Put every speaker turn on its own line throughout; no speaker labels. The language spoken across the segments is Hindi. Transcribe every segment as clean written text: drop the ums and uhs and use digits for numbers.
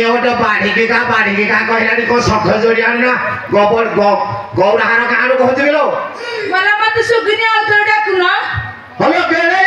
किए गोटे बाढ़ी का कहलानी को सख जोड़ी आना गोबर गौराहार कहां कहत गेलो
मला मत सुगनी आउतर डाकुन
हेलो गेले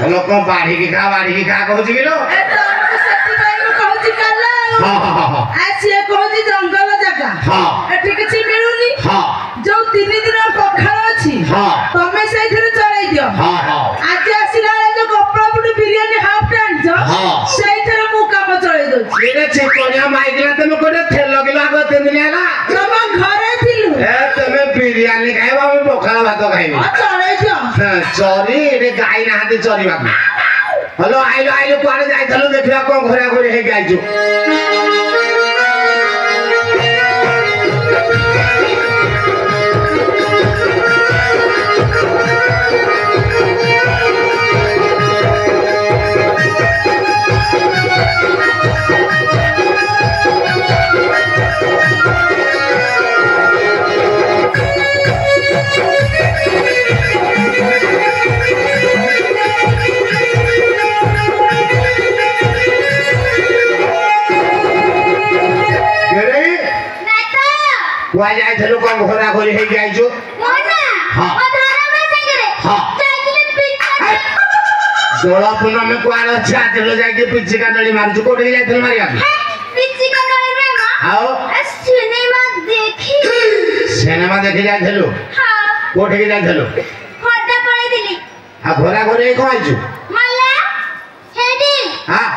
हेलो को बाढ़ी का कहत गेलो
ए तो सत्ती भाई को कहूची काला
हां
आसी कहूची जंगल जगह
हां
एठी किछि मिलुनी
हां
जो 3 दिन पखाल अछि
हां
तमे सेठरे चलाई दियो
हां
आज आसीला जो कपड़ापुडी बिरयानी हाफ टाइम जो सेठरे मु काम चलाई दो
मेरे चिकोनिया माइकला तमे कोने थेल लगिला आगो 3 दिन आला
तमे घरे थिलु
ए तमे बिरयानी खाइबा हम पखाल भात खाइबा
चलाई दियो
चरी रे गाई नाहाती चरी बाबा हेलो आइलो कुआरे जाइथलो देखिला को घोरा घोरी हे गाइजु कुआ जाइथलो को घोरा घोरी हे गाइजु
मोना
हां
धारा में संगरे
हां
साइकिल पिछा
दोला पुना में कुआरे छाटलो जाके पिच्ची का डली मारजु कोठे जाइथल मारिया
पिछी का डर रे मां
आओ
सिनेमा देखी
जाइथलो
हां
कोठे जाइथलो
खोटा पळे दिली
आ घोरा घोरी को आइजु
मला हेडी
हां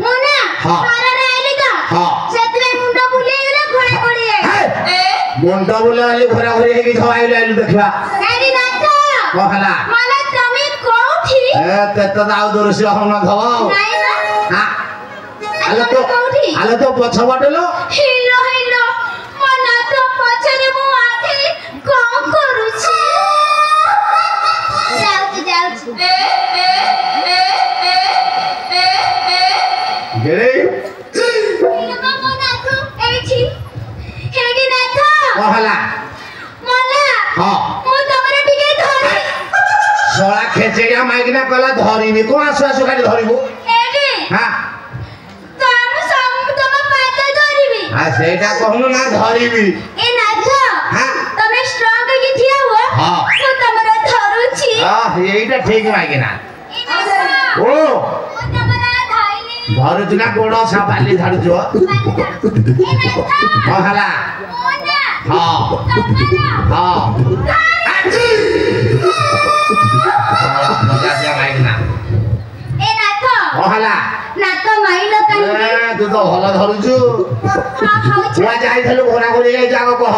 मोना
हां
सारा आइली तो
हां
सेतरे मुंडा बुले गेला घोड़ा कोड़ी
ए मुंडा बुले आली घोरा घोरी हे कि छवाइले आलु देखबा
हेडी नाथ
कहला
मला तमे कोठी
ए तेत दाउ दरसी हम न धव
नाही ना
हां आले तो पछ बटलो
हिलो मना तो पछरे मु आखे कोन करूछी जाउची
गेरे
मामा नाथु एठी हेडी नाथ
कहला
मला
हां
मु तमरे ठीके धरी
सोळा खेचेडिया माइकना कला धरिबी को आसु खाली धरिबो
हेडी
हां
तम सम तम पाते धरिबी
आ सेटा कहनु ना धरिबी
ए नाथ
हां
तमे स्ट्रांग की ठिया हो
हां
मु तमरे धरुची
एटा ठीक माइकना
ए नाथ
ओ
मु तमरे धाइली
धरुछु ना गोड़ सापाली धरुछु कहला
मोना
हां हां मजा से माइकना
ए नाथ
कहला
नाथ माइलो काहे
ए तू तो भलो धरुछु
हां हां
कुआ जाइथलो घोरा घोरी जाई जागो कह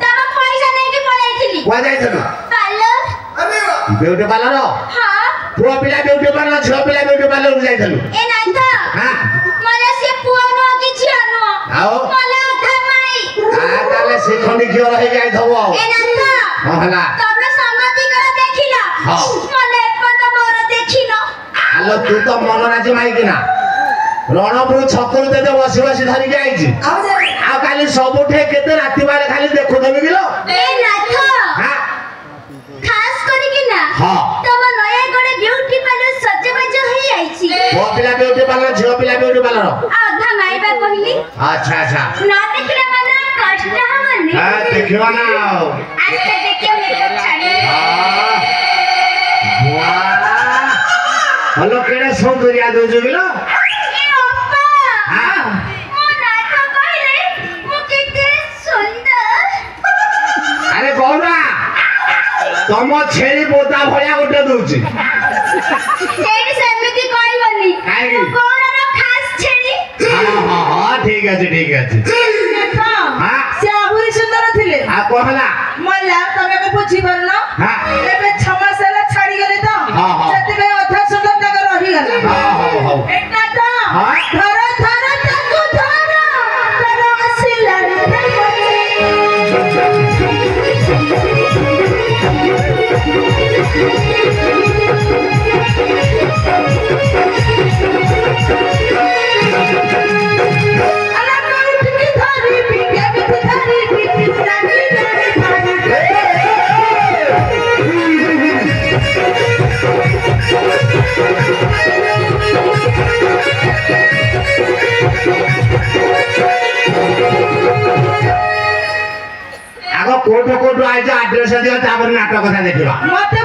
तम पैसा नै कि पळाइथिली
कुआ जाइथलो
पार्लर
ब्यूटी पार्लर
हां
पुआ पिला ब्यूटी पार्लर छो पिला ब्यूटी पार्लर जाइथलो
ए नाथ
हां
मला से पुआनो कि छियानो
आओ
मला धमाई
आ ताले से खंडी कियो रहि जाई थबो
ए नाथ
कहला
तमरे समाधि कर देखिला
हां
मला पता मोर देखिनो
आलो तू तो मन राजी माइकिना रणपुर छकरू ते बसी बसी धरि के आइछि आ काली सबुठे केते राति बारे खाली देखु देबी बिलो
ए नाथ
हां
खास करी कि ना
हां
तम नया गडे ब्यूटी पार्लर सजबाज होई आइछि
ओ पिला ब्यूटी पार्लर झियो पिला ब्यूटी पार्लर
आधा माइबा कहली
अच्छा
ना देखले मन कष्ट हमने
हां देखियो ना
आज के देखियो मेरे छाड़ी
वाह हेलो केड़े सौंदर्य दोजो बिलो
ए ओप्पा
हां
मो नाथ कहले मो केते सुंदर
अरे गौरा तम छेली बोता भलिया गोटे दउछि
सेठ समिति कहबनी
काहे
कोनर खास छेली
हां ठीक अछि हां
से आहुरी सुंदर थिले
आ कहला
मला तमे को बुझी परनो
हां
एबे 6 मास ହେଲା छाड़ी गेले तो
हां
सेति में अधा सुंदर तक रही गला
हां
एकटा तो
हां
धर ताको धर तनो हसिला अला को उठ के धारी पी के धारी पी
कोटु आइज एड्रेस दियो तापर नाटक कथा देखिबा
मते